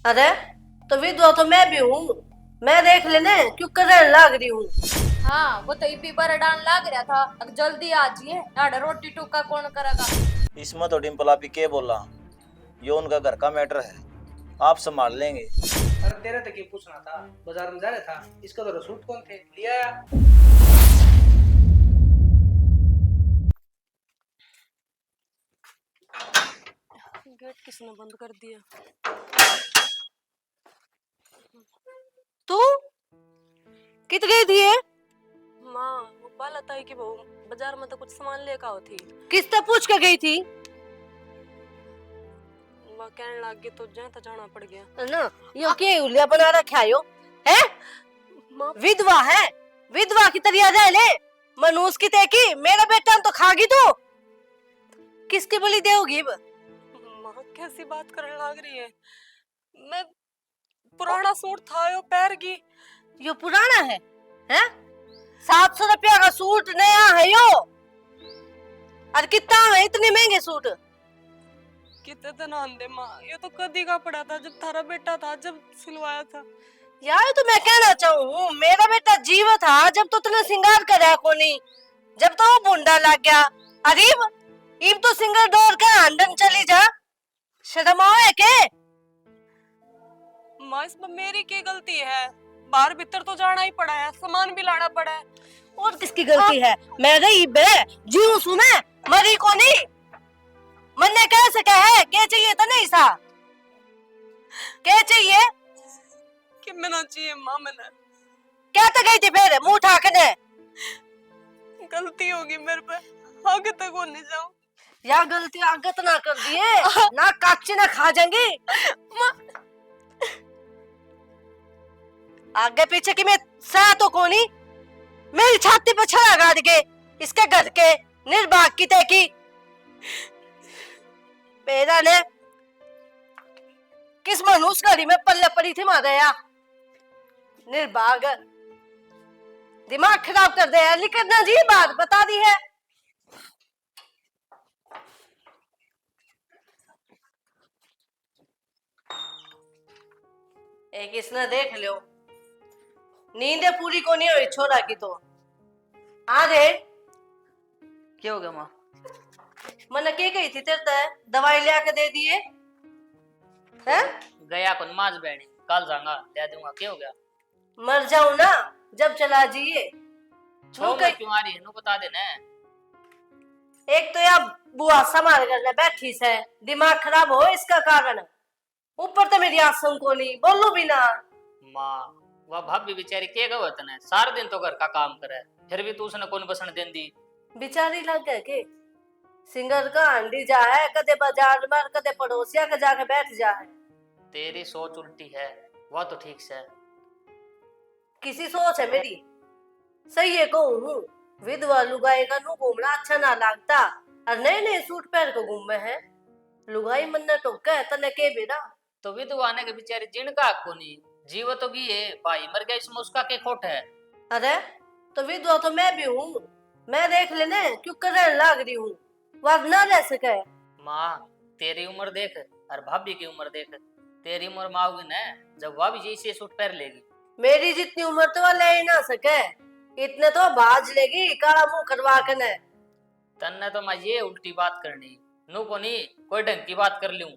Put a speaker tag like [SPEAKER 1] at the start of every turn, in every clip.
[SPEAKER 1] अरे तो विधवा तो मैं भी हूँ। मैं देख लेने क्यों करने लग रही हूँ।
[SPEAKER 2] हाँ वो तो इपी पर डांन लाग रहा था। अब जल्दी आ जिए नाड़ रोटी टुक्का कौन करेगा।
[SPEAKER 3] इसमें तो डिम्पल आप ही के बोला, ये उनका घर का मैटर है, आप संभाल लेंगे।
[SPEAKER 4] अरे तेरे तक ये पूछना था, बाजार में जा रहा था, इसका तो सूट कौन थे लिया या?
[SPEAKER 2] गेट किसने बंद कर दिया?
[SPEAKER 1] तू कित गई थी ये?
[SPEAKER 2] माँ वो बाला ताई की बहू बाजार में तो कुछ सामान लेकर आओ थी।
[SPEAKER 1] किससे पूछ के गई थी?
[SPEAKER 2] माँ कहने लग गई तो जहाँ तो जाना पड़ गया
[SPEAKER 1] है ना, यो के उलिया बना रखा है यो है।
[SPEAKER 2] माँ।
[SPEAKER 1] विधवा है, विधवा की तरह रह ले। मनुष्य की ते की मेरा बेटा तो खागी तू। किसकी बलि देओगी?
[SPEAKER 2] माँ कैसी बात करने लग रही है? मैं पुराना सूट था यो पैर की।
[SPEAKER 1] यो पुराना है? 700 रुपया का सूट नया है यो। और कितना है इतने महंगे सूट?
[SPEAKER 2] कितने दिन आंदे माँ, ये तो कदी का पड़ा था जब थारा बेटा था, जब सिलवाया था।
[SPEAKER 1] यार तो मैं कहना चाहूँ मेरा बेटा जीव था जब तो तूने सिंगार कराया कोनी, जब तो वो बुंडा लग गया। अरीब इब तो सिंगर डोर के हंडन चली जा। शर्म आवे के?
[SPEAKER 2] माँ इसमें मेरी क्या गलती है? बाहर भीतर तो जाना ही पड़ा है, सामान भी लाना पड़ा है।
[SPEAKER 1] और किसकी गलती है? मैं रही बे जीव सुने मरी कोनी। मन ने कैसे कहे क्या चाहिए तो नहीं सा क्या चाहिए?
[SPEAKER 2] कि मैंने चाहिए माँ, मैंने
[SPEAKER 1] क्या तो गई थी फिर मुंह उठा के?
[SPEAKER 2] गलती होगी मेरे पे, आगे तक वो नहीं जाऊं।
[SPEAKER 1] या गलती आगत ना कर दिए ना काची ना खा जाएंगी। आगे पीछे की मैं सह तो कोनी। मेरी छाती पर छड़ा गाड़ के इसके घर के निर्भाग की ते की मेरा ने किस मनुष्य घड़ी में पल्ले पड़ी थी मारे या निर्भाग। दिमाग खराब कर दे यार। लिखना जी बात बता दी है। एक इसने देख लो नींद पूरी को नहीं हुई छोरा की तो आ रे।
[SPEAKER 5] क्या हो गया माँ?
[SPEAKER 1] मन के गई थी तेरे ते दवाई ले आके दे दिए हैं?
[SPEAKER 5] गया कौन माज बैणी, कल जाऊंगा दे दूंगा। क्या हो गया?
[SPEAKER 1] मर जाऊं ना जब चला जाइए।
[SPEAKER 5] छो में क्यों आ रही है, नु बता देना।
[SPEAKER 1] एक तो यार बुआ संभाल कर बैठी से दिमाग खराब हो इसका कारण। ऊपर तो मेरी आसम को नहीं बोलो भी ना।
[SPEAKER 5] माँ वह भाभी बेचारी के गवत ने सारा दिन तो घर का काम करे, फिर भी तू उसने कौन बसन देन दी।
[SPEAKER 1] बिचारी लग गए के सिंगर का अंडी जा है कदे बाजार में कदे पड़ोसिया के जाके बैठ जा है।
[SPEAKER 5] तेरी सोच उल्टी है, वह तो ठीक से।
[SPEAKER 1] किसी सोच है मेरी सही है कहूँ। विधवा लुगाई का नु घूमना अच्छा ना लगता और नए नए सूट पहन के घूमे है। लुगाई मन ने टोका है तने के बेटा।
[SPEAKER 5] तो विधवा ने के बेचारी जिनका हक कोनी, जीव तो की है भाई मर गया, इसमें उसका के खोट है।
[SPEAKER 1] अरे तो विधवा तो मैं भी हूँ। मैं देख लेने क्यों करने लग रही हूँ। वह ना रह सके।
[SPEAKER 5] माँ तेरी उम्र देख और भाभी की उम्र देख। तेरी उम्र माँ होगी ना जब वह भी जैसे सूट पहन लेगी।
[SPEAKER 1] मेरी जितनी उम्र तो वह ले ही ना सके, इतने तो बाज लेगी काला मुंह करवा के ने।
[SPEAKER 5] तन्ने तो मैं ये उल्टी बात करनी, नु को नहीं कोई ढंग की बात कर लूं।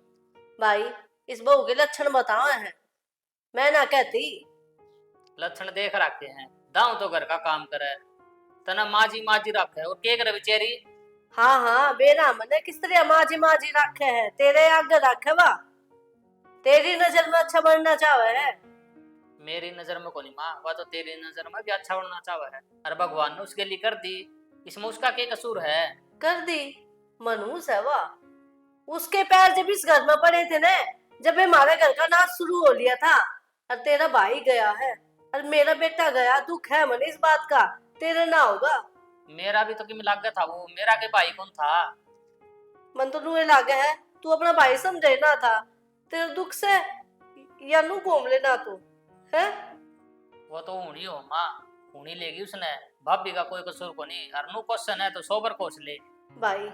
[SPEAKER 1] भाई इस बहू के लक्षण बताओ हैं, मैं ना कहती।
[SPEAKER 5] लक्षण देख रखे हैं, दाऊ तो घर का काम करे, तना माजी माजी रखे और के करे बेचारी।
[SPEAKER 1] हाँ हाँ बेरा मने किस तरह माजी माजी रखे है तेरे आगे रखे वा। तेरी नजर में अच्छा बनना चाहे है।
[SPEAKER 5] मेरी नजर में कोनी माँ, वह तो तेरी नजर में भी अच्छा बनना चाहे है। और भगवान ने उसके लिए कर दी, इसमें उसका क्या कसूर है?
[SPEAKER 1] कर दी मनूस है वाह। उसके पैर जब इस घर में पड़े थे ना, जब हमारे घर का नाच शुरू हो लिया था और तेरा भाई गया है और मेरा बेटा गया। दुख है मन इस बात का, तेरे ना होगा।
[SPEAKER 5] मेरा भी तो कि मिला था, वो मेरा के भाई कौन था?
[SPEAKER 1] मन तो तुम्हें लागे है तू अपना भाई समझे ना था। तेरे दुख से या नू घूम लेना तू है।
[SPEAKER 5] वो तो हुनी हो माँ, हुनी लेगी उसने, भाभी का कोई कसूर को नहीं। और नु क्वेश्चन है तो सोबर कोस ले।
[SPEAKER 1] भाई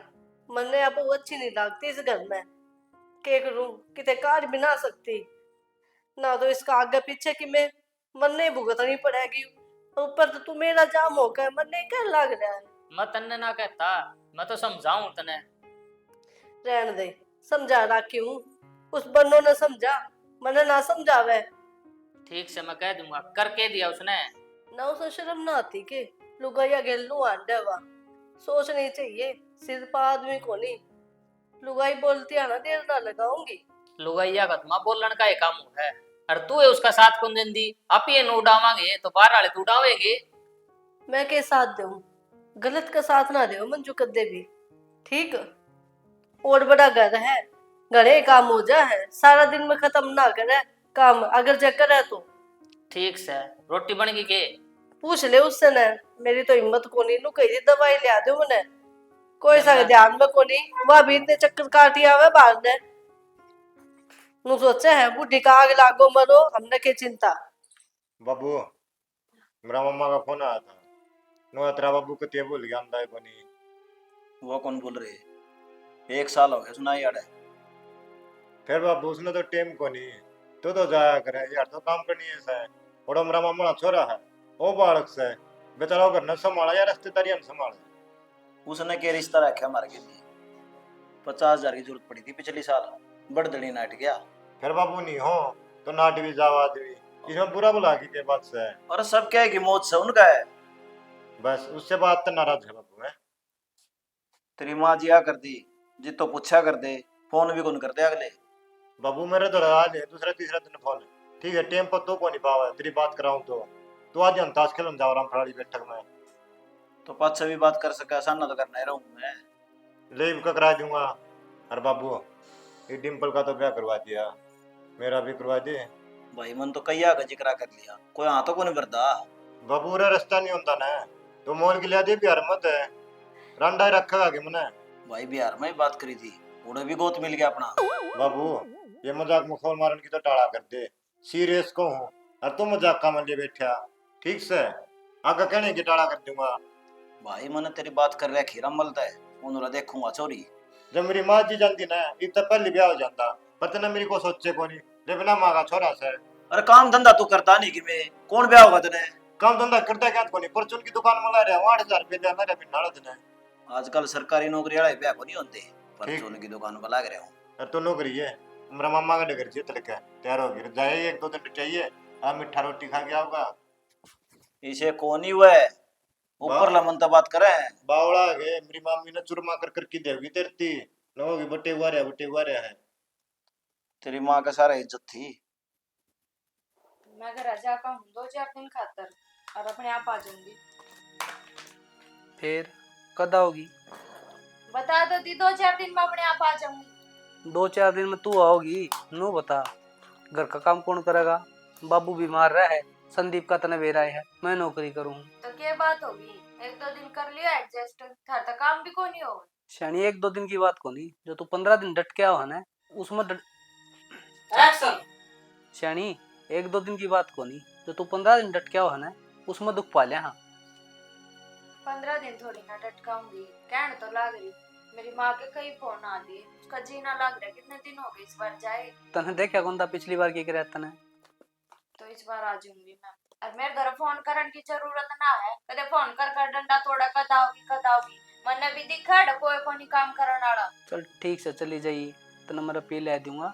[SPEAKER 1] मन ने अब वो अच्छी नहीं लगती इस घर में। के करूं किते कार भी ना सकती ना तो इसका आगे पीछे की मैं मरने भुगतनी पड़ेगी, ऊपर तो तू मेरा जाम हो गया, मरने क्या लग रहा है।
[SPEAKER 5] मैं तन्ने ना कहता, मैं तो समझाऊं तने।
[SPEAKER 1] रहने दे, समझा रहा क्यों? उस बन्नो ने समझा, मैंने ना समझावे।
[SPEAKER 5] ठीक से मैं कह दूंगा, करके दिया उसने।
[SPEAKER 1] ना उसे शर्म ना आती के लुगाइया गेलू आंडे वा। सोचनी चाहिए, सिर्फ आदमी को नहीं। लुगाई बोलती है ना, देर ना लगाऊंगी।
[SPEAKER 5] लुगाइया का तुम्हारा बोलन का ही काम है। और तू है उसका साथ कौन दिन दी? आप ये नो उड़ावांगे तो बाहर वाले तू उड़ावेगी।
[SPEAKER 1] मैं के साथ दूं? गलत का साथ ना दे मंजू कदे भी, ठीक? और बड़ा घर है, घरे काम हो जा है, सारा दिन में खत्म ना करे काम, अगर चक्कर है तो।
[SPEAKER 5] ठीक से रोटी बन गई के?
[SPEAKER 1] पूछ ले उससे न, मेरी तो हिम्मत को नहीं। नु कही दवाई लिया दो मैंने, कोई सा
[SPEAKER 5] मैं-
[SPEAKER 1] ध्यान में को नहीं। वह भी इतने चक्कर काटी आवे बाहर ने। नु सोचे है बुढ़ी का आग लागो मरो, हमने के चिंता।
[SPEAKER 6] बाबू, मेरा मम्मा का फोन आया था। नो तेरा बाबू को ते भूल गया अंदा बनी।
[SPEAKER 3] वो कौन बोल रहे? 1 साल हो गया सुना यार।
[SPEAKER 6] फिर बाबू उसने तो टेम को नहीं, तो जाया करे यार, तो काम करनी है से। और मेरा मामा छोरा है, वो बालक से बेचारा घर ने संभाला या रिश्तेदारी ने संभाला।
[SPEAKER 3] उसने के रिश्ता रखा हमारे के लिए। 50,000 की जरूरत पड़ी थी पिछले साल, बड़दड़ी नाट गया।
[SPEAKER 6] फिर बाबू नहीं हो तो नाट भी जावा आदमी, इसमें बुरा बुला की बात से है।
[SPEAKER 3] और सब क्या है कि मौत से उनका है।
[SPEAKER 6] बस उससे बात तो नाराज है बाबू है।
[SPEAKER 3] तेरी माँ जिया कर दी, जितो पूछा कर दे, फोन भी कौन कर दे अगले।
[SPEAKER 6] बाबू मेरे तो आज है दूसरा तीसरा दिन फोन, ठीक है टेम पर तो को नहीं पावा तेरी बात कराऊं तो आज अंताज खेलन जाओ राम फराड़ी बैठक में।
[SPEAKER 3] तो पाँच से भी बात कर सका, आसान ना तो करना ही रहूं मैं।
[SPEAKER 6] लीव का करा दूंगा। अरे बाबू ये डिम्पल का तो ब्याह करवा दिया, मेरा भी करवा दे।
[SPEAKER 3] भाई मन तो कई आगे जिक्रा कर लिया, कोई हाँ तो कौन भरदा।
[SPEAKER 6] बाबू रे रास्ता नहीं होता ना, तो मोल के लिया दे प्यार मत है, रंडा ही रखेगा कि मने।
[SPEAKER 3] भाई बिहार में ही बात करी थी, उन्हें भी गोत मिल गया अपना।
[SPEAKER 6] बाबू ये मजाक मखौल मारन की तो टाड़ा कर दे, सीरियस को हूँ और तुम मजाक का मन लिए बैठा, ठीक से आगे कहने की टाड़ा कर दूंगा।
[SPEAKER 3] भाई मैंने तेरी बात कर रहा खीरा मलता है, उन्होंने देखूंगा चोरी।
[SPEAKER 6] जब मेरी माँ जी जानती ना इतना पहले ब्याह हो जाता, पर तना मेरी को सोचे को नहीं, जब बिना माँ का छोरा से।
[SPEAKER 3] अरे काम धंधा तू करता नहीं कि मैं, कौन ब्याह होगा तेने?
[SPEAKER 6] काम धंधा करता क्या को नहीं, परचून की दुकान में ला रहा हूँ 8,000 रुपये दिया मेरे बिना ने।
[SPEAKER 3] आजकल सरकारी नौकरी वाले ब्याह को नहीं होते, परचून की दुकान पर लग रहे हूँ।
[SPEAKER 6] अरे तो नौकरी है, मेरा मामा का डगर जी तड़का तैयार हो गया, जाए 1-2 दिन चाहिए, आप मिठा रोटी खा के आओगा।
[SPEAKER 3] इसे कौन ही हुआ है, ऊपर लमन तो बात करे हैं।
[SPEAKER 6] बावड़ा है मेरी मामी ने चुरमा कर कर की देगी तेरती न होगी, बटे हुआ रहा है।
[SPEAKER 3] तेरी माँ का सारा इज्जत थी।
[SPEAKER 7] मैं घर जाकर हूँ 2-4 दिन खातर और अपने आप आ जाऊंगी।
[SPEAKER 4] फिर कद आओगी?
[SPEAKER 7] बता दो दी 2-4 दिन में अपने आप आ जाऊंगी।
[SPEAKER 4] 2-4 दिन में तू आओगी? नो बता, घर का काम कौन करेगा? बाबू बीमार रहे, संदीप का तने बेरा है, मैं नौकरी करूँ।
[SPEAKER 7] तो क्या बात होगी, 1-2 दिन कर लियो एडजस्ट, थार तो काम भी कोनी हो।
[SPEAKER 4] शनि 1-2 दिन की बात को नहीं, जो तू 15 दिन डट के आओ ना उसमें एक्शन। शनि 1-2 दिन की बात को नहीं, जो तू 15 दिन डट के आओ ना उसमें दुख पा लिया। हाँ
[SPEAKER 7] 15 दिन थोड़ी ना डटकाऊंगी, कहने तो लाग रही। मेरी माँ के कई फोन आ दिए, उसका जीना लाग रहा है, कितने दिन हो गए इस बार जाए।
[SPEAKER 4] तने देखा कौन था पिछली बार की करे तने?
[SPEAKER 7] तो इस बार आ जाऊंगी मैं। और मेरे घर फोन करने की जरूरत ना है, कदे फोन कर कर डंडा तोड़ा कद आओगी। मैंने भी दिखा है कोई कोनी काम करने वाला।
[SPEAKER 4] चल ठीक से चली जाइए, तने मेरा पी ले दूंगा।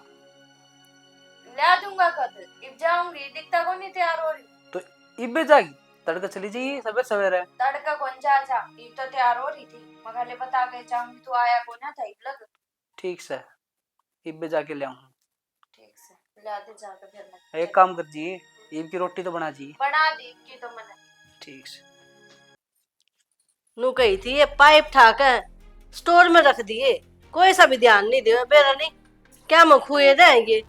[SPEAKER 7] ला दूंगा कद, इब जाऊंगी, दिखता को नहीं तैयार हो रही।
[SPEAKER 4] तो इबे जागी तड़का चली जाइए सवेरे सवेरे।
[SPEAKER 7] तड़का कौन जा इब तो तैयार हो रही थी, मैं खाली बता के जाऊंगी, तू आया को ना था इब लग।
[SPEAKER 4] ठीक से इबे जाके ले आऊँ।
[SPEAKER 7] ठीक से लाते जाकर फिर मैं
[SPEAKER 4] एक काम कर जी, ईब की रोटी तो बना जी।
[SPEAKER 7] बना दी की तो मैंने।
[SPEAKER 4] ठीक से
[SPEAKER 1] नु कही थी ये पाइप ठाकर स्टोर में रख दिए, कोई सा भी ध्यान नहीं दे बेरा नहीं, क्या मखुए रहेंगे।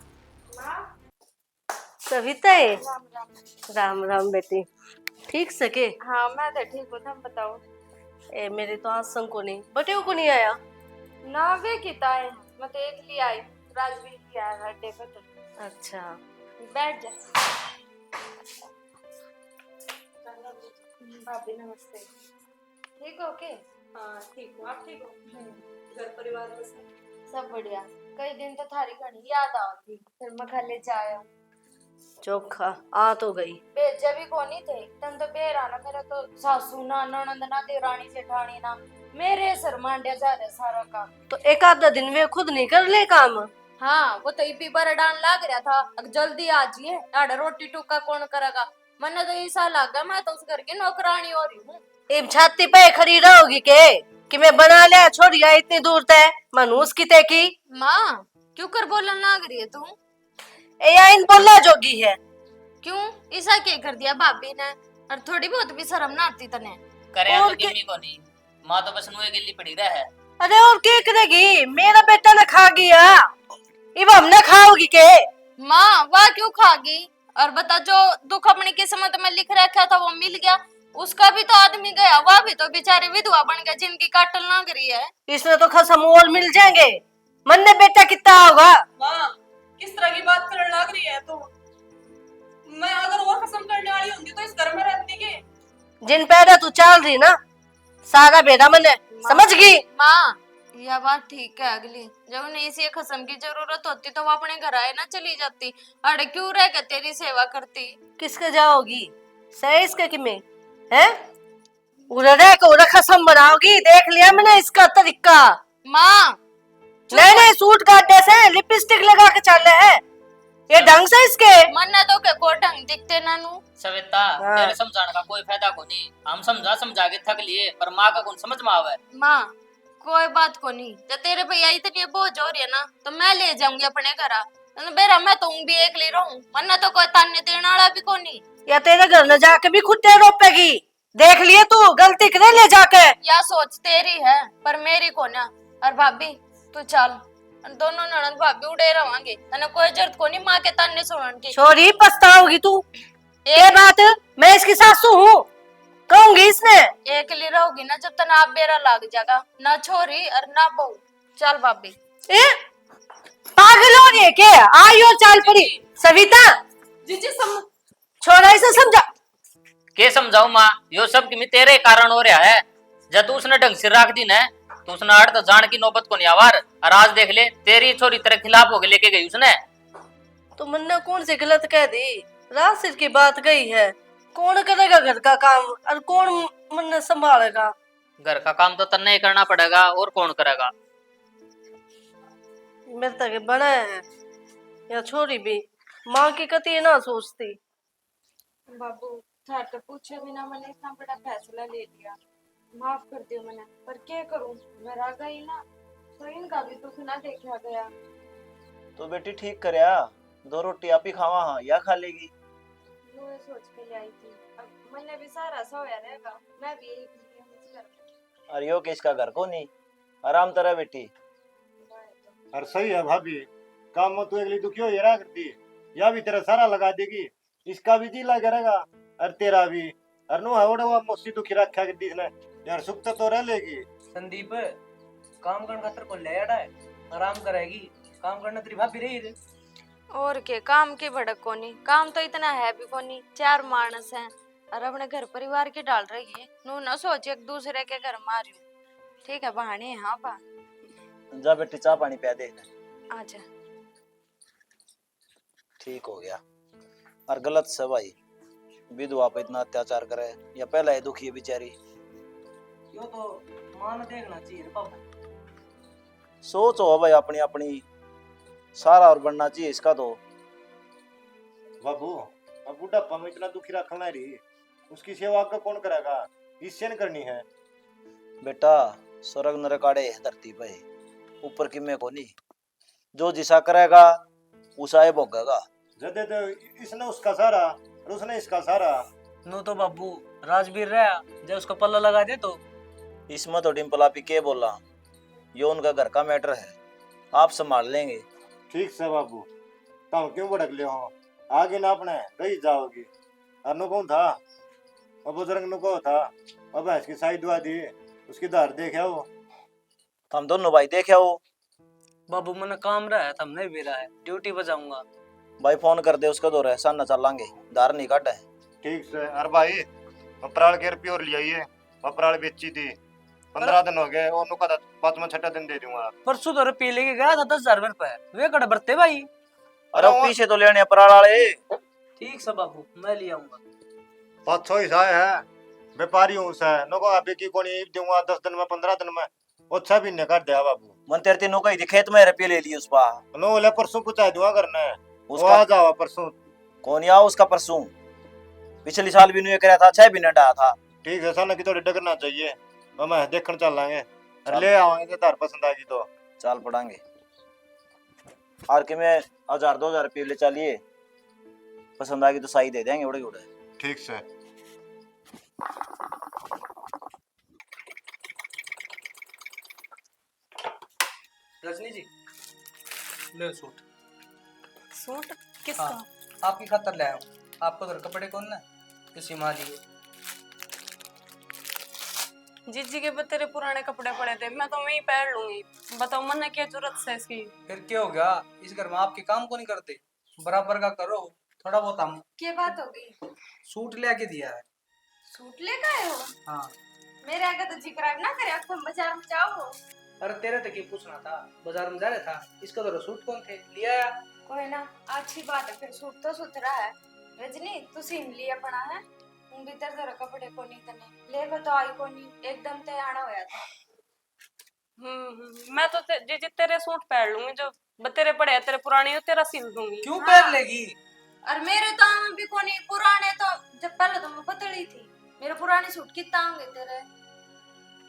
[SPEAKER 1] सविता है,
[SPEAKER 7] राम राम।
[SPEAKER 1] राम राम बेटी, ठीक सके?
[SPEAKER 7] हाँ मैं तो ठीक हूँ, तुम बताओ।
[SPEAKER 1] ए मेरे तो आज संग को नहीं, बटे को नहीं आया
[SPEAKER 7] ना वे किता है, मैं तो एक लिए आई, राजवीर की आया अड्डे पे। तो
[SPEAKER 1] अच्छा
[SPEAKER 7] बैठ जा। भाभी नमस्ते, ठीक हो के?
[SPEAKER 2] हाँ ठीक हूँ, आप ठीक हो? घर परिवार में
[SPEAKER 7] सब बढ़िया। कई दिन तो थारी घनी याद आवती, फिर मैं खाले जाया।
[SPEAKER 1] चोखा आ तो गई।
[SPEAKER 7] भेजे भी कोनी थे तन तो बेरा ना मेरा तो सासू ना ननद ना देरानी जेठानी ना मेरे सर मांडे जा रहे सारा काम।
[SPEAKER 1] तो एक आधा दिन वे खुद नहीं कर ले काम।
[SPEAKER 7] हाँ वो तो इपी पर डान लाग रहा था अब जल्दी आ जिए आड़े रोटी टुक्का कौन करेगा। मन्ने तो ऐसा लगा मैं तो उस घर की नौकरानी हो रही हूँ।
[SPEAKER 1] इब छाती पे खड़ी रहोगी के कि मैं बना लिया छोड़ गया इतनी दूर तय मनूस की ते की।
[SPEAKER 7] माँ क्यों कर बोलन लाग रही है तू?
[SPEAKER 1] ए या इन बोला जोगी है।
[SPEAKER 7] क्यों ऐसा क्या कर दिया भाभी ने? और थोड़ी बहुत भी शर्म ना आती तने?
[SPEAKER 5] करे
[SPEAKER 1] और
[SPEAKER 5] तो
[SPEAKER 1] के-
[SPEAKER 5] किन्नी को नहीं, माँ तो बस नुए गिल्ली पड़ी रहा है।
[SPEAKER 1] अरे और क्या करेगी, मेरा बेटा ना खा गया इब हम ना खाओगी के।
[SPEAKER 7] माँ वाह क्यों खागी? और बता जो दुख अपनी किस्मत में लिख रखा था वो मिल गया, उसका भी तो आदमी गया, वह भी तो बेचारी विधवा बन गया जिनकी काटल लग रही है।
[SPEAKER 1] इसमें तो खसम और मिल जाएंगे। मन ने बेटा कितना होगा।
[SPEAKER 2] माँ किस तरह की बात करने लग रही है तू? मैं अगर और कसम करने वाली होंगी तो इस घर में रहती की।
[SPEAKER 1] जिन पैदा तू चल रही ना सारा बेटा मन समझ गई।
[SPEAKER 7] माँ यह बात ठीक है, अगली जब उन्हें इसी खसम की जरूरत होती तो वो अपने घर आए ना चली जाती, अरे क्यों रह के तेरी सेवा करती।
[SPEAKER 1] किसके जाओगी सही इसके कि में है उड़े को उड़ा खसम बनाओगी। देख लिया मैंने इसका तरीका।
[SPEAKER 7] माँ
[SPEAKER 1] नहीं नहीं सूट काटने से लिपस्टिक लगा के चल रहे हैं ये ढंग से इसके।
[SPEAKER 7] मन्ना तो के को ढंग दिखते नानू।
[SPEAKER 5] सविता
[SPEAKER 1] हाँ।
[SPEAKER 5] तेरे समझाने का कोई फायदा को नहीं, हम समझा समझा के थक लिए पर माँ का कौन समझ में आवे।
[SPEAKER 7] माँ कोई बात को नहीं, जब तेरे भैया इतनी बोझ हो रही है ना तो मैं ले जाऊंगी अपने घर। बेरा मैं तो भी एक ले रहूं, वरना तो कोई ताने देने वाला भी को नहीं।
[SPEAKER 1] या तेरे घर न जाके भी खुट्टे रोपेगी। देख लिए तू गलती करे ले जाके।
[SPEAKER 7] या सोच तेरी है पर मेरी को ना। और भाभी तू चल, दोनों ननद भाभी उड़े रवांगे, तने कोई जरूरत को नहीं माँ के ताने सुनन की।
[SPEAKER 1] छोरी पछताओगी तू। ये बात मैं इसकी सासू हूँ कहूंगी इसने।
[SPEAKER 7] एक ले रहोगी ना जब तक आप बेरा लग जाएगा, ना छोरी और ना बहू। चल भाभी।
[SPEAKER 1] ए पागल हो रही है क्या? आई और चाल पड़ी। सविता
[SPEAKER 2] जीजी सम
[SPEAKER 1] छोरा इसे समझा।
[SPEAKER 5] के समझाऊ माँ, यो सब किमी तेरे कारण हो रहा है। जब तू उसने ढंग से रख दी ना तो उसने आड़ तो जान की नौबत को नहीं आवार। और आज देख ले तेरी छोरी तेरे खिलाफ होके लेके गई उसने।
[SPEAKER 1] तो मन्ने कौन सी गलत कह दी? रासिर की बात गई है। कौन करेगा घर का काम और कौन मन्ने संभालेगा?
[SPEAKER 5] घर का काम तो तन्ने ही करना पड़ेगा और कौन करेगा।
[SPEAKER 1] मेरे तक बना है या छोरी भी माँ की कति ना सोचती।
[SPEAKER 7] बाबू थार तो पूछे बिना मैंने इतना बड़ा फैसला ले लिया, माफ कर दियो मैंने, पर क्या करूं मैं रह गई ना तो इनका भी दुख ना देखा गया।
[SPEAKER 3] तो बेटी ठीक करया, 2 रोटी आप ही खावा हाँ या खा लेगी।
[SPEAKER 7] वो ये सोच के ले आई थी, अब मैंने भी सारा सोया रहेगा, मैं भी यही पी इस घर में।
[SPEAKER 3] अरे यो किसका घर को नहीं आराम तरह बेटी।
[SPEAKER 6] और सही है भाभी, काम में तू अगली दुखी हो ये रहा करती या भी तेरा सारा लगा देगी, इसका भी जी लगा रहेगा और तेरा भी। और नो हवड़ा हुआ मुस्सी दुखी रखा कर दी इसने यार, सुख तो रह लेगी।
[SPEAKER 4] संदीप काम करने खातर को ले आड़ा है, आराम करेगी, काम करना तेरी भाभी रही रे।
[SPEAKER 7] और के काम की भड़क कोनी, काम तो इतना है भी कोनी, 4 मानस हैं और अपने घर परिवार की डाल रही है। नू न सोच एक दूसरे के घर मारी। ठीक है बहाने हाँ बा
[SPEAKER 3] जा बेटी चाय पानी पिया दे।
[SPEAKER 7] आजा।
[SPEAKER 3] ठीक हो गया। और गलत से भाई विधवा पे इतना अत्याचार करे या पहला ही दुखी है बेचारी।
[SPEAKER 4] यो तो मान देखना चाहिए रे पापा।
[SPEAKER 3] सोच हो भाई अपनी अपनी सारा और बनना चाहिए इसका तो।
[SPEAKER 6] बाबू अब बुढ़ापा में इतना दुखी रखना रही, उसकी सेवा का कौन करेगा? इससे न करनी है।
[SPEAKER 3] बेटा स्वर्ग नरकाड़े है धरती पे, ऊपर की में को नहीं। जो जिसा करेगा उसा ही भोगेगा।
[SPEAKER 6] जदे तो इसने उसका सारा और उसने इसका सारा।
[SPEAKER 4] नो तो बाबू राजवीर रहा जब उसको पल्ला लगा दे तो।
[SPEAKER 3] इसमें तो डिम्पल आप ही के बोला, यो उनका घर का मैटर है, आप संभाल लेंगे।
[SPEAKER 6] ठीक से बाबू, तुम क्यों भड़क ले हो? आगे ना अपने रही जाओगी। और नु कौन था और बुजुर्ग नु को था और भैंस की साई दुआ दी, उसकी धार देखा हो।
[SPEAKER 3] हम दोनों भाई देखे हो।
[SPEAKER 4] बाबू मैंने काम रहा है, तब नहीं भी रहा है, ड्यूटी बजाऊंगा।
[SPEAKER 3] भाई फोन कर दे उसका दो रह न चलांगे, धार नहीं काटे।
[SPEAKER 6] ठीक से। अरे भाई अप्रैल के रुपये और लिया, अप्रैल बेची थी, 15 दिन हो गए और नुका 5वां 6ठा दिन दे दूंगा।
[SPEAKER 4] परसों तो पी लेके गया था 10,000 रुपए, वे कड़ बरते भाई।
[SPEAKER 3] अरे वो पीछे तो लेने अपराल वाले।
[SPEAKER 4] ठीक से बाबू, मैं ले आऊंगा।
[SPEAKER 6] 500 ही साय है, व्यापारी हूँ से नको अभी की कोनी दूंगा 10 दिन में 15 दिन में, वो 6 महीने कर दिया बाबू।
[SPEAKER 3] मन तेरे तीनों का ही खेत में रुपये ले लिए उस पा।
[SPEAKER 6] नो ले परसों पूछा दूंगा करना है, वो
[SPEAKER 3] उसका
[SPEAKER 6] आ जाओ परसों।
[SPEAKER 3] कौन या उसका परसों? पिछले साल भी नहीं कराया था, 6 महीने डाया था।
[SPEAKER 6] ठीक है सन की थोड़ी डगरना चाहिए, मैं देखने चल लाएंगे
[SPEAKER 3] चल।
[SPEAKER 6] ले आवांगे तार पसंद आएगी तो
[SPEAKER 3] चाल पड़ांगे। और कि मैं 1000-2000 रुपये ले चलिए, पसंद आएगी तो सही दे देंगे उड़े उड़े।
[SPEAKER 6] ठीक से।
[SPEAKER 4] रजनी जी, ले सूट।
[SPEAKER 2] सूट किसका?
[SPEAKER 4] हाँ, आपकी खातर ले आया हूँ। आपको घर कपड़े कौन ना इसी माँ लिए।
[SPEAKER 2] जीजी के तेरे पुराने कपड़े पड़े थे, मैं तो वही पहन लूंगी। बताओ मन क्या जरूरत है इसकी?
[SPEAKER 4] फिर क्या हो गया, इस घर में आपके काम को नहीं करते, बराबर का करो, थोड़ा बहुत हम।
[SPEAKER 7] क्या बात हो गई?
[SPEAKER 4] सूट ले आके दिया है।
[SPEAKER 7] सूट लेकर आए हो?
[SPEAKER 4] हाँ।
[SPEAKER 7] मेरे आगे तो जिक्र ना करे, अब तुम बाजार में जाओ।
[SPEAKER 4] अरे तेरे तक ही पूछना था, बाजार में जा रहा था, इसका तो सूट कौन थे, लिया या?
[SPEAKER 7] कोई ना, अच्छी बात है, फिर सूट तो सुथरा है। रजनी तू सीम लिया पड़ा है, उन भीतर जरा कपड़े को नहीं तने ले तो आई को नहीं, एकदम ते आना होया था।
[SPEAKER 2] मैं तो जीजी तेरे सूट पहन लूंगी, जो तेरे पड़े हैं तेरे पुराने, हो तेरा सिल दूंगी।
[SPEAKER 4] क्यों पहन लेगी?
[SPEAKER 7] और मेरे तो भी को नहीं पुराने, तो जब पहले तो मैं पतली थी, मेरे पुराने सूट कितना होंगे तेरे?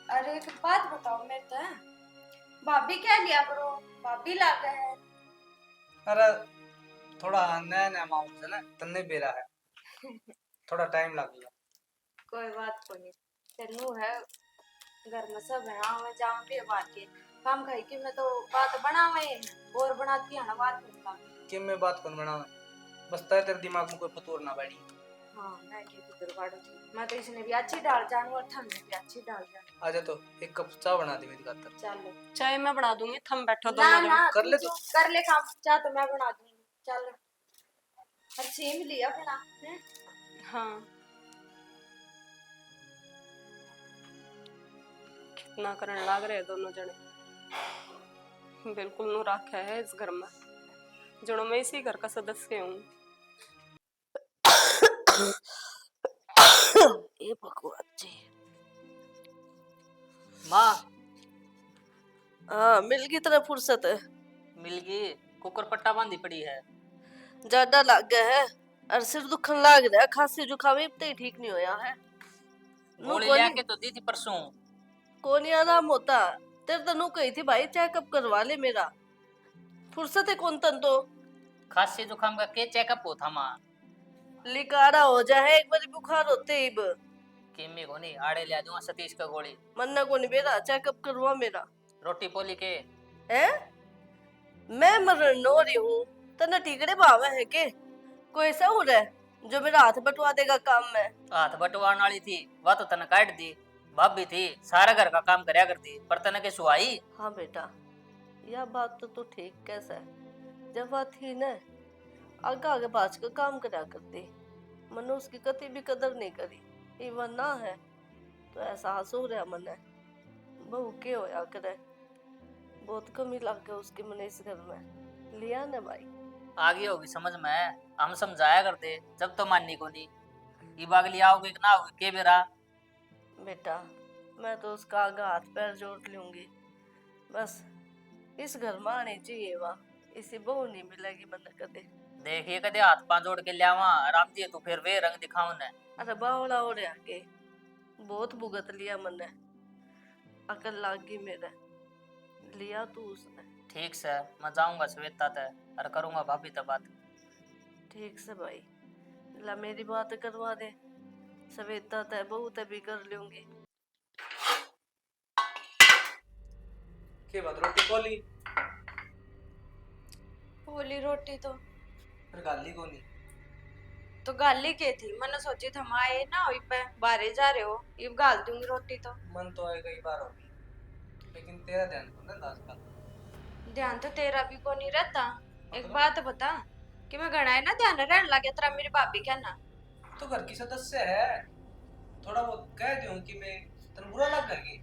[SPEAKER 7] अरे एक बात बताओ, मेरे तो भाभी क्या लिया करो, भाभी ला गए है।
[SPEAKER 4] अरे थोड़ा नया नया माहौल है ना, तन्ने बेरा है, थोड़ा टाइम लगेगा।
[SPEAKER 7] कोई बात को नहीं, तेनू है घर में सब है, हाँ मैं जाऊँ भी बात के काम खाई कि मैं तो बात बनावे और बनाती है ना बात करता।
[SPEAKER 4] कि मैं बात कौन बनावे, बस तेरे दिमाग में कोई फतूर ना बैठी।
[SPEAKER 7] हाँ मैं की फिक्र बाड़ू, मैं तो इसने भी अच्छी डाल जानू और थम भी अच्छी डाल जानू।
[SPEAKER 4] आजा तो एक कप चाय बना दे मेरी खातर।
[SPEAKER 7] चलो
[SPEAKER 2] चाय मैं बना दूंगी, थम बैठो
[SPEAKER 7] ना
[SPEAKER 2] दोनों
[SPEAKER 7] ना
[SPEAKER 2] जन।
[SPEAKER 4] कर ले
[SPEAKER 7] तू
[SPEAKER 4] तो।
[SPEAKER 7] कर ले काम, चाह तो मैं बना दूंगी। चलो और सीम लिया बना है।
[SPEAKER 2] हाँ कितना करने लाग रहे हैं दोनों जने, बिल्कुल नु रखा है इस घर में, जनो मैं इसी घर का सदस्य हूँ।
[SPEAKER 1] ये भगवान जी।
[SPEAKER 5] माँ
[SPEAKER 1] हाँ मिल गई तेरा फुर्सत है?
[SPEAKER 5] मिल गई, कुकर पट्टा बांधी पड़ी है।
[SPEAKER 1] ज्यादा लग गया है और सिर दुखन लाग रहा है, खांसी जुकाम अब तक ठीक नहीं होया है।
[SPEAKER 5] गोली ले आके तो दी थी परसों।
[SPEAKER 1] कौन ही आराम होता, तेरे तनु कही थी भाई चेकअप करवा ले मेरा, फुर्सत है कौन तन तो।
[SPEAKER 5] खांसी जुकाम का के चेकअप हो था माँ?
[SPEAKER 1] लिकारा हो जाए एक बार बुखार होते ही
[SPEAKER 5] किमी को नहीं आड़े ले दूंगा सतीश का गोली।
[SPEAKER 1] मन्ना को नहीं बेरा चेकअप करवा मेरा।
[SPEAKER 5] रोटी पोली के
[SPEAKER 1] है मैं मरण नो रही हूँ, तना टिकड़े भावे है के कोई ऐसा हो रहा है जो मेरा हाथ बटवा देगा काम में?
[SPEAKER 5] हाथ बटवाने वाली थी वह तो तने काट दी, भाभी थी सारा घर का काम करया करती, पर तने के सुहाई।
[SPEAKER 1] हाँ बेटा यह बात तो तू ठीक कैसा है, जब वह थी न आगे आगे पास का काम करा करती, मनु उसकी कति भी कदर नहीं करी, ये वह ना है तो एहसास हो रहा मन है बहू के होया करे, बहुत कमी लग गया उसके मन इस घर में। लिया न भाई
[SPEAKER 5] आगे होगी समझ में, हम समझाया करते जब तो माननी को नहीं। ये बागली आओगे कि ना आओगे के बेरा?
[SPEAKER 1] बेटा मैं तो उसका आगे हाथ पैर जोड़ लूंगी, बस इस घर में आनी चाहिए वह, इसी बहू नहीं मिलेगी मन कदे।
[SPEAKER 5] देखिए कदे हाथ पांव जोड़ के लियावा आराम दिए तो फिर वे रंग दिखाऊं ने।
[SPEAKER 1] अरे बावड़ा हो रहा के बहुत भुगत लिया मन, अकल लागी मेरे, लिया तू उसने।
[SPEAKER 5] ठीक से मैं जाऊंगा श्वेता ते और करूंगा भाभी ते बात।
[SPEAKER 1] ठीक से भाई ला मेरी बात करवा दे, सवेता तय बहुत भी कर लूंगी।
[SPEAKER 4] के बात रोटी पोली?
[SPEAKER 7] बोली रोटी तो
[SPEAKER 4] फिर गाली को नहीं।
[SPEAKER 7] तो गाली के थी, मैंने सोची था आए ना हो पे बाहर जा रहे हो, ये गाल दूंगी रोटी तो।
[SPEAKER 4] मन तो आए कई बार होगी, लेकिन तेरा ध्यान कौन है आजकल?
[SPEAKER 7] ध्यान तो तेरा भी को नहीं रहता। एक बात बता कि मैं घना है ना ध्यान रहने लगे तेरा मेरी भाभी क्या ना।
[SPEAKER 4] तो घर की सदस्य है, थोड़ा बहुत कह दूं कि मैं तेरे बुरा लग गई।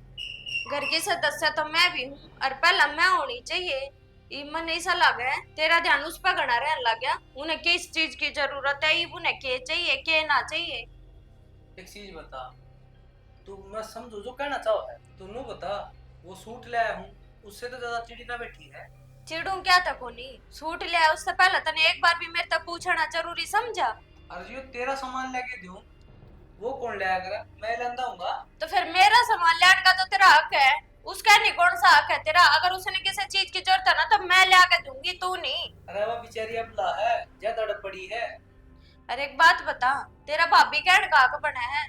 [SPEAKER 7] घर की सदस्य तो मैं भी हूँ और पहला मैं होनी चाहिए, ई मन ऐसा लगा है तेरा ध्यान उस पर गणा रहने लग गया। उन्हें किस चीज की जरूरत है, ई उन्हें के चाहिए के ना चाहिए।
[SPEAKER 4] एक चीज बता, तू मैं समझू जो कहना चाहो है, तू नु बता। वो सूट ले आया हूँ, उससे तो ज्यादा चिड़ी ना बैठी है।
[SPEAKER 7] चिड़ू क्या था कोनी, सूट ले आया उससे पहले तने एक बार भी मेरे तक पूछना जरूरी समझा?
[SPEAKER 4] अरे जो तेरा सामान लेके दूं, वो कौन ले आएगा? मैं लेंदा हूँगा।
[SPEAKER 7] तो फिर मेरा सामान लेने का तो तेरा हक है, उसका नहीं कौन सा हक है तेरा? अगर उसने किसी चीज की जरूरत है ना तो मैं ले आके दूंगी, तू नहीं।
[SPEAKER 4] अरे वो बेचारी अबला है, ज्यादा तड़प पड़ी है।
[SPEAKER 7] अरे एक बात बता, तेरा भाभी कहने का हक बना है,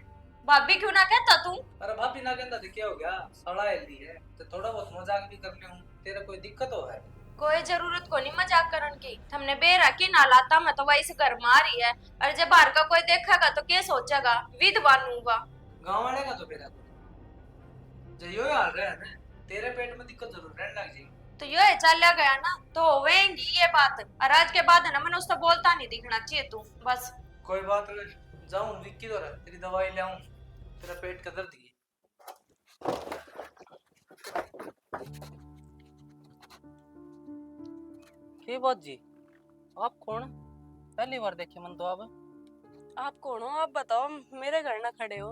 [SPEAKER 7] भाभी क्यों ना कहता तू?
[SPEAKER 4] अरे भाभी ना कहता तो क्या हो गया, साला हेल्दी है तो थोड़ा बहुत मजाक भी कर ले हूँ। तेरा कोई दिक्कत हो है?
[SPEAKER 7] कोई जरूरत को नहीं मजाक करन की, हमने बेरा की ना लाता, मैं तो वही से घर में आ रही है। और जब बाहर का कोई देखेगा तो क्या सोचेगा, विधवा नूंगा।
[SPEAKER 4] गाँव वाले का तो मेरा जो यो हाल रहा है ना, तेरे पेट में दिक्कत जरूर रहने लग जाएगी।
[SPEAKER 7] तो ये चला गया ना तो होवेंगी ये बात। और आज के बाद है ना मैंने उससे बोलता नहीं दिखना चाहिए तू बस।
[SPEAKER 4] कोई बात नहीं, जाऊं विक्की तो तेरी दवाई ले आऊं, तेरा पेट का दर्द की। के बात जी, आप कौन? पहली बार देखे मन तो
[SPEAKER 2] आप कौन हो? आप बताओ, मेरे घर ना खड़े हो।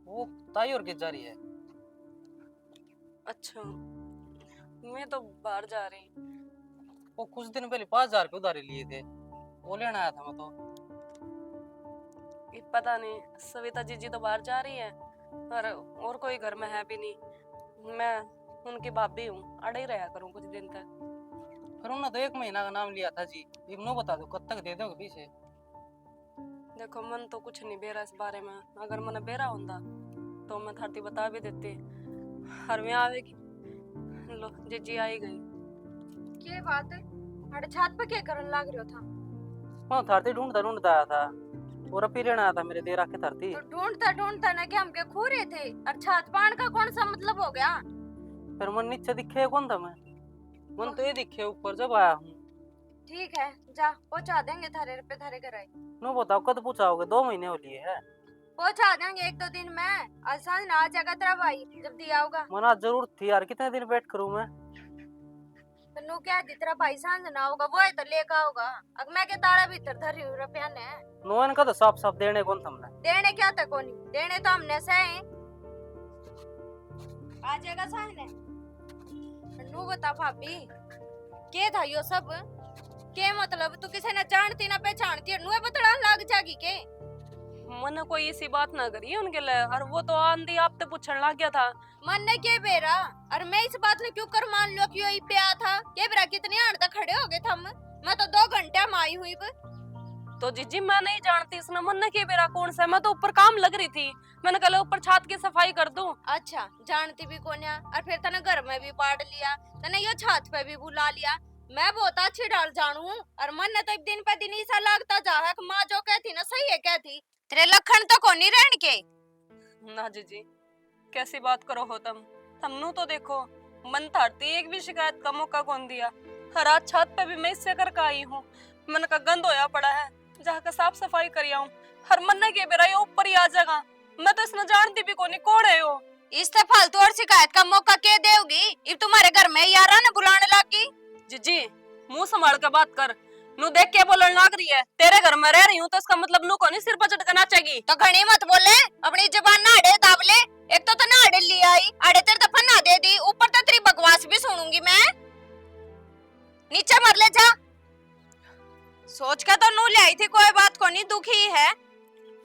[SPEAKER 4] वो ताई और के जा रही है।
[SPEAKER 2] अच्छा, मैं तो बाहर जा रही।
[SPEAKER 4] वो कुछ दिन पहले 5,000 रुपये उधारी लिए थे, वो लेना आया था मैं तो।
[SPEAKER 2] ये पता नहीं, सविता जीजी तो बाहर जा रही है और कोई घर में है भी नहीं। मैं उनकी भाभी हूँ, अड़े ही रहा करूँ कुछ दिन तक।
[SPEAKER 4] फिर उन्होंने तो 1 महीना का नाम लिया था जी, एक नो बता दो कब तक दे दोगे पीछे?
[SPEAKER 2] देखो मन तो कुछ नहीं बेरा इस बारे में, अगर मन बेरा होता तो मैं थाती बता भी देती। हर में आवेगी, लो जीजी आई गई।
[SPEAKER 7] क्या बात है, अरे छत पे क्या करने लग रहे हो था?
[SPEAKER 4] हाँ धरती ढूंढता ढूंढता आया था, और अभी लेना आया था मेरे देर आके धरती।
[SPEAKER 7] तो ढूंढता ढूंढता ना क्या हम के खो रहे थे? और छत पान का कौन सा मतलब हो गया?
[SPEAKER 4] फिर मन नीचे दिखे कौन था मैं? मन तो ये दिखे ऊपर जब आया हूँ।
[SPEAKER 7] ठीक है, जा पहुंचा देंगे थारे पे थारे घर आई।
[SPEAKER 4] नो बताओ कद पूछाओगे? 2 महीने हो लिए है।
[SPEAKER 7] पहुंचा देंगे 1-2 दिन में। आसान ना आ जाएगा तेरा भाई जब दिया होगा।
[SPEAKER 4] मना जरूरत थी यार, कितने दिन वेट करूं मैं?
[SPEAKER 7] तो नु क्या दी तेरा भाई सांझ ना होगा, वो है तो लेका होगा। अब मैं के ताला भीतर धरी हुई रुपया ने।
[SPEAKER 4] नोन का तो साफ साफ देने कौन तुमने?
[SPEAKER 7] देने क्या तक कोनी, देने तो हमने से हैं। आ जाएगा सामने। नु बता भाभी, के था यो सब? के मतलब तू किसी ने जानती ना पहचानती है, नुए बतड़ा लग जागी के?
[SPEAKER 2] मन कोई ऐसी बात ना करी उनके लिए, और वो तो आंधी आप ते पूछने लग गया था।
[SPEAKER 7] मन ने के बेरा, और मैं इस बात ने क्यों कर मान लो कि यही पे आ था? के बेरा कितने आड़ तक खड़े हो गए थम? मैं तो 2 घंटे में आई हुई।
[SPEAKER 2] तो जीजी मैं नहीं जानती, इसने मन ने के बेरा कौन सा? मैं तो ऊपर काम लग रही थी, मैंने कहा ऊपर छत की सफाई कर दूं।
[SPEAKER 7] अच्छा, जानती भी कौन है? और फिर तने घर में भी बांट लिया, तने ये छत पे भी बुला लिया। मैं बहुत अच्छी डाल जानू, और मन ने तो एक दिन पे दिन ऐसा लगता जा है कि माँ जो कहती ना सही है कहती। तेरे लखन तो कोनी रहन के।
[SPEAKER 2] ना जीजी, कैसी बात करो हो तुम नु तो देखो, मन थारती एक भी शिकायत का मौका कौन दिया। हर आज छत पे भी मैं इससे करके आई हूँ, मन का गंद होया पड़ा है, जाकर साफ सफाई कर आऊं। हर मन ने के बेरा ये ऊपर ही आ जाएगा, मैं तो इसने जानती भी कोनी कौन है हो।
[SPEAKER 7] इससे फालतू और शिकायत का मौका के देगी? इब तुम्हारे घर में यारा ने बुलाने लगी।
[SPEAKER 2] जीजी मुंह संभाल के बात कर, नु देख के बोलने लग रही है। तेरे घर में रह रही हूँ तो इसका मतलब नु को नहीं सिर पर चढ़कर नाचेगी।
[SPEAKER 7] तो घनी मत बोले, अपनी जुबान ना अड़े दाब ले। एक तो ना अड़े ले आई, अड़े तेरे तो फन्ना दे दी, ऊपर तो तेरी बकवास भी सुनूंगी मैं। नीचे मर ले जा। सोच के तो नू ले आई थी, कोई बात को नहीं, दुखी है।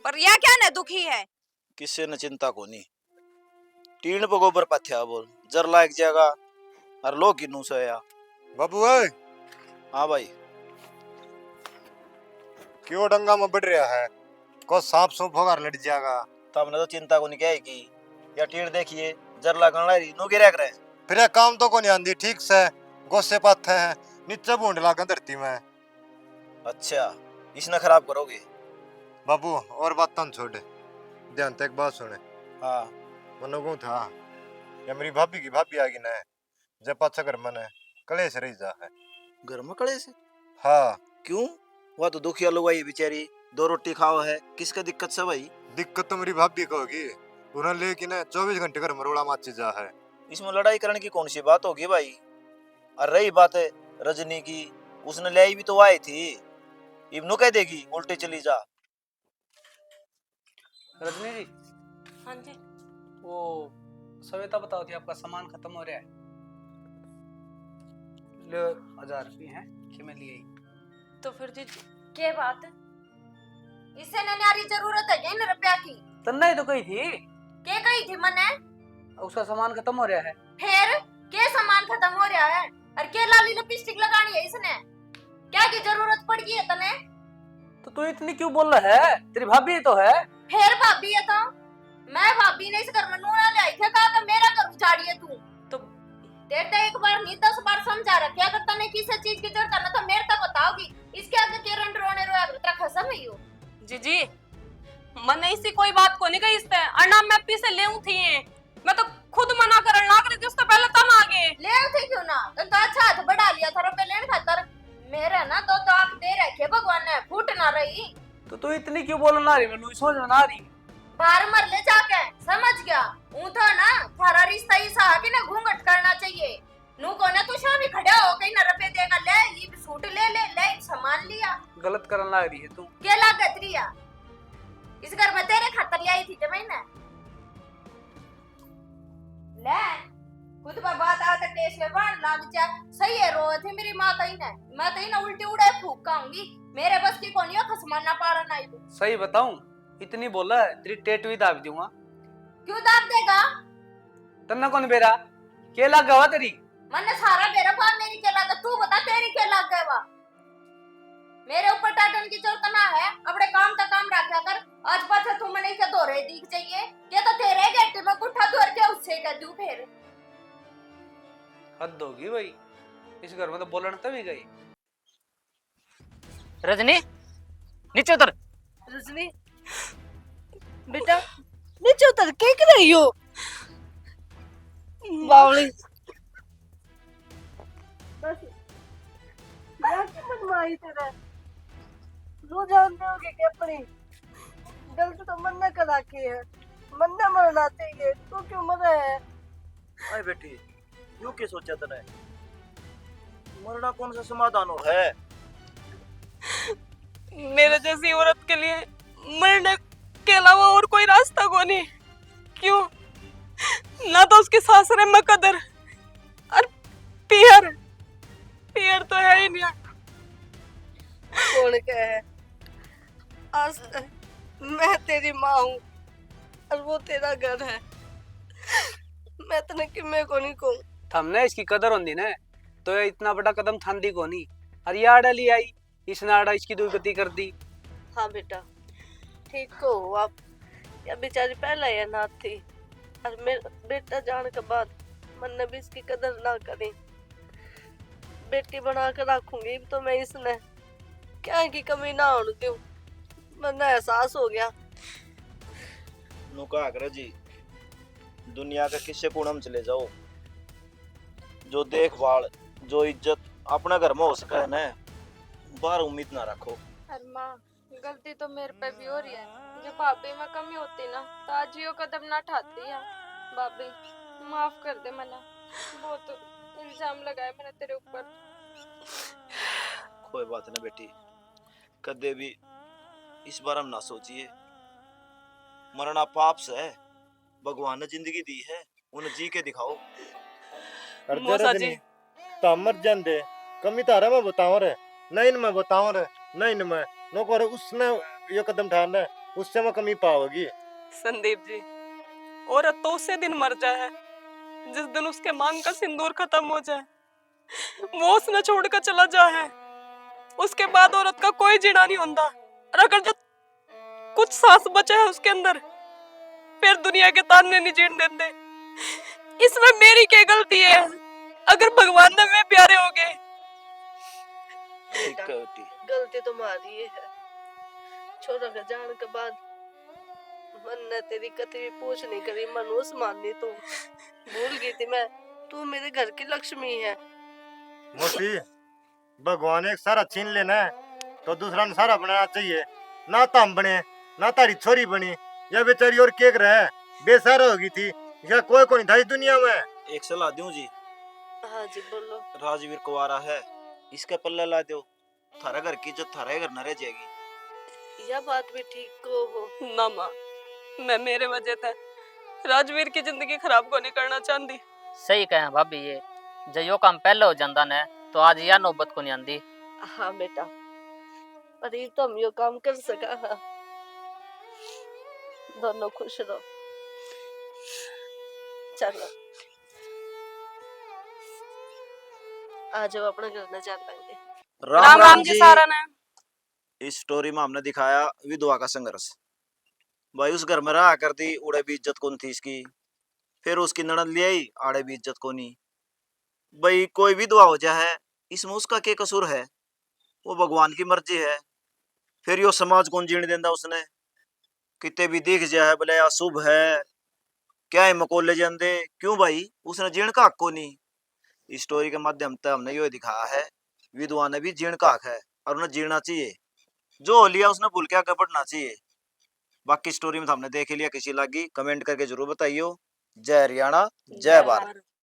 [SPEAKER 7] पर या क्या न दुखी है?
[SPEAKER 3] किससे न चिंता को नहीं, टीन पे गोबर पथ्या बोल जर लायक जाएगा और लोग की नू सोया।
[SPEAKER 6] बाबू ओए,
[SPEAKER 3] हाँ भाई,
[SPEAKER 6] क्यों डंगा में बढ़ रहा है? को सांप सूप होगा लड़ जाएगा।
[SPEAKER 3] तो हमने तो चिंता को नहीं क्या है कि या टीन देखिए जर लगन लाई नू गिरा करे।
[SPEAKER 6] फिर ये काम तो को नहीं आंदी ठीक से, गोसे पाथे हैं नीचे बूंद लागन धरती में।
[SPEAKER 3] अच्छा, इसने खराब करोगे?
[SPEAKER 6] बाबू और बात तन छोड़, ध्यान तक बात सुने।
[SPEAKER 3] हाँ,
[SPEAKER 6] मनो को था ये मेरी भाभी की भाभी आ गई ना, जब पाछा घर मन कलेश रही जा है।
[SPEAKER 3] घर में कड़े से?
[SPEAKER 6] हाँ।
[SPEAKER 3] क्यों? वह तो दुखिया लोग आई बेचारी, 2 रोटी खाओ है, किसका दिक्कत से भाई?
[SPEAKER 6] दिक्कत तो मेरी भाभी को होगी, उन्हें लेकिन 24 घंटे घर में रोड़ा माची जा है।
[SPEAKER 3] इसमें लड़ाई करने की कौन सी बात होगी भाई? और रही बात है रजनी की, उसने ले भी तो आई थी, इब्नू कह देगी उल्टी चली जा।
[SPEAKER 4] रजनी जी,
[SPEAKER 2] हाँ जी।
[SPEAKER 4] वो सविता बताओ थी आपका सामान खत्म हो रहा है, ले 1000 रुपये हैं कि मैं लिए आई।
[SPEAKER 2] तो फिर जी
[SPEAKER 7] के बात इससे नन्यारी जरूरत है इन रुपया की?
[SPEAKER 4] तन्ना ही तो कही थी
[SPEAKER 7] के कही थी मने?
[SPEAKER 4] उसका सामान खत्म हो रहा है।
[SPEAKER 7] फिर के सामान खत्म हो रहा है और के लाली लिपस्टिक लगानी है इसने? क्या की जरूरत पड़ गई है तने?
[SPEAKER 4] तो तू इतनी क्यों बोल रहा है, तेरी भाभी तो है।
[SPEAKER 7] फिर भाभी है तो मैं भाभी ने इस घर में नूना ले आई थे, कहा मेरा घर उजाड़ी है तू
[SPEAKER 2] तो
[SPEAKER 7] तेरे एक बार नहीं 10 बार समझा रखा कर तने किस चीज की जरूरत है ना, तो मेरे तक बताओगी इसके आगे किरण रोने रोया तेरा खसम है यो।
[SPEAKER 2] जी मैंने इसी कोई बात को नहीं कही इस पे, अन्ना मैं पीछे ले थी, मैं तो खुद मना करन लाग रही थी, उससे पहले तुम आगे
[SPEAKER 7] ले थे क्यों ना, तो अच्छा हाथ बढ़ा लिया था रुपए लेने खातर। मेरा ना तो आंख दे रखे भगवान ने, फूट ना रही।
[SPEAKER 4] तो तू इतनी क्यों बोलना रही, मैं समझ में ना आ रही।
[SPEAKER 7] बाहर मर ले जाके, समझ गया ऊ था ना थारा रिश्ता ही सा कि ना घूंघट करना चाहिए। नू को ना तू शामी खड़ा हो कहीं ना रुपए देगा, ले ये सूट ले सामान लिया,
[SPEAKER 4] गलत करने लग रही है तू।
[SPEAKER 7] क्या लागत रिया? इस घर में तेरे खातर ले आई थी जमीन ले खुद पर बात आते टेस्ट में बाण लाग जा। सही है रो थी मेरी मां कहीं ना, मैं तो ना उल्टी उड़े फूक खाऊंगी, मेरे बस की कोनी हो खसमाना पारा नहीं।
[SPEAKER 4] सही बताऊं, इतनी बोला है तेरी टेट भी दाब दूंगा।
[SPEAKER 7] क्यों दाब देगा?
[SPEAKER 4] तन्ना कौन बेरा के लग गवा तेरी?
[SPEAKER 7] मैंने सारा बेरा बात मेरी के लगा, तू बता तेरी के लग गया? मेरे ऊपर टाटन की जरूरत ना है, अपने काम का काम रखा कर। आज पाछे तू मने के दोरे दिख चाहिए क्या, तो तेरे गेट में गुठा दूर के उससे कह दूं फिर।
[SPEAKER 4] हद होगी भाई, इस घर में तो बोलना तभी गई।
[SPEAKER 5] रजनी नीचे उतर।
[SPEAKER 1] रजनी बेटा नीचे उतर के कर रही हो? बावली बस क्या की मनमाई तेरा, लो जानते हो कि अपनी गलती तो मन ने करा की है, मन ने मरना चाहिए, तू क्यों मरा है?
[SPEAKER 3] अरे बेटी यूं क्या सोचा तने, मरना कौन सा समाधान हो है?
[SPEAKER 2] मेरे जैसी औरत के लिए मरने के अलावा और कोई रास्ता को नहीं। क्यों ना तो उसकी सासरे में कदर और पियर तो है ही नहीं।
[SPEAKER 1] कौन कहे है? आज मैं तेरी माँ हूँ और वो तेरा घर है, मैं तने किम्मे को नहीं कहूँ।
[SPEAKER 4] हमने इसकी कदर होंदी ने तो ये इतना बड़ा कदम थांदी को नहीं, अरे ये आड़ा ली आई, इसने आड़ा इसकी दुर्गति कर दी।
[SPEAKER 1] हाँ बेटा ठीक हो आप, या बेचारी पहले ही अनाथ थी और मेरा बेटा जाने के बाद मन ने भी इसकी कदर ना करी। बेटी बना कर रखूंगी तो मैं इसने क्या की कमी ना होने दूं, मन एहसास हो गया।
[SPEAKER 3] नु कहा कर जी, दुनिया के किस्से कोण हम चले जाओ, जो देखभाल जो इज्जत अपना घर में हो सके है ना, बाहर उम्मीद ना रखो।
[SPEAKER 7] अरे माँ गलती तो मेरे पे भी हो रही है, जो भाभी में कमी होती ना तो आज यो कदम ना उठाती है। भाभी माफ कर दे, मना बहुत इल्जाम लगाए मैंने तेरे ऊपर।
[SPEAKER 3] कोई बात ना बेटी, कदे भी इस बार हम ना सोचिए, मरना पाप से है, भगवान ने जिंदगी दी है, उन्हें जी के दिखाओ।
[SPEAKER 6] कर दे
[SPEAKER 2] मौसा
[SPEAKER 6] रजनी
[SPEAKER 2] जी।
[SPEAKER 6] तो मर जाते, कमी तारा मैं बताऊं रे, नहीं न मैं बताऊं रे, नहीं न मैं नो कर उसने ये कदम उठाना है, उससे मैं कमी पाओगी।
[SPEAKER 2] संदीप जी, औरत तो उसी दिन मर जाए जिस दिन उसके मांग का सिंदूर खत्म हो जाए, वो उसने छोड़कर चला जाए, उसके बाद औरत का कोई जीना नहीं होता। और अगर जो कुछ सांस बचा है उसके अंदर, फिर दुनिया के ताने नहीं जीण देते। इसमें मेरी क्या गलती है अगर भगवान ने मैं प्यारे हो गए?
[SPEAKER 3] ठीक है बेटी,
[SPEAKER 1] गलती तुम्हारी है, छोरा के जाने के बाद मन ने तेरी कति भी पूछ नहीं करी, मनोस माननी तू भूल गई थी मैं, तू मेरे घर की लक्ष्मी है।
[SPEAKER 6] मोसी भगवान एक सारा छीन लेना है तो दूसरा ने सारा बनाना चाहिए, ना तो हम बने ना तारी छोरी बनी, या बेचारी और केक रहे बेसहारा हो गई थी, या कोई को नहीं था इस दुनिया में।
[SPEAKER 3] एक सलाह दूं जी,
[SPEAKER 1] हाँ जी बोलो।
[SPEAKER 3] राजवीर कुवारा है, इसका पल्ला ला दो, थारा घर की इज्जत थारा घर न रह जाएगी।
[SPEAKER 1] यह बात भी ठीक हो।
[SPEAKER 2] ना माँ, मैं मेरे वजह से राजवीर की जिंदगी खराब को नहीं करना चाहती।
[SPEAKER 5] सही कहे भाभी, ये जो यो काम पहले हो जाता ने तो आज यह नौबत को नहीं आंदी।
[SPEAKER 1] हाँ बेटा, पर ये तो हम यो काम कर सका। हाँ, दोनों खुश रहो। चलो आ जाओ, अपना घर न जा पाएंगे।
[SPEAKER 2] राम राम जी सारा ने।
[SPEAKER 3] इस स्टोरी में हमने दिखाया विधवा का संघर्ष। भाई उस घर में रहा करती, उड़े भी इज्जत कौन थी इसकी। फिर उसकी ननद ले आई, आड़े भी इज्जत को नहीं। भाई कोई विधवा हो जाए, इसमें उसका क्या कसूर है? वो भगवान की मर्जी है। फिर यो समाज कौन जीने देंदा उसने? कितने भी दिख जाए बोले अशुभ है, क्या है मकोले जाते क्यों भाई? उसने जीण का हक को नहीं। इस स्टोरी के माध्यम से हमने यो दिखाया है, विधवा ने भी जीण का हक है और उन्हें जीना चाहिए। जो हो लिया उसने भूल के आगे बढ़ना चाहिए। बाकी स्टोरी में तो हमने देख लिया, किसी लगी कमेंट करके जरूर बताइयो। जय हरियाणा, जय भारत।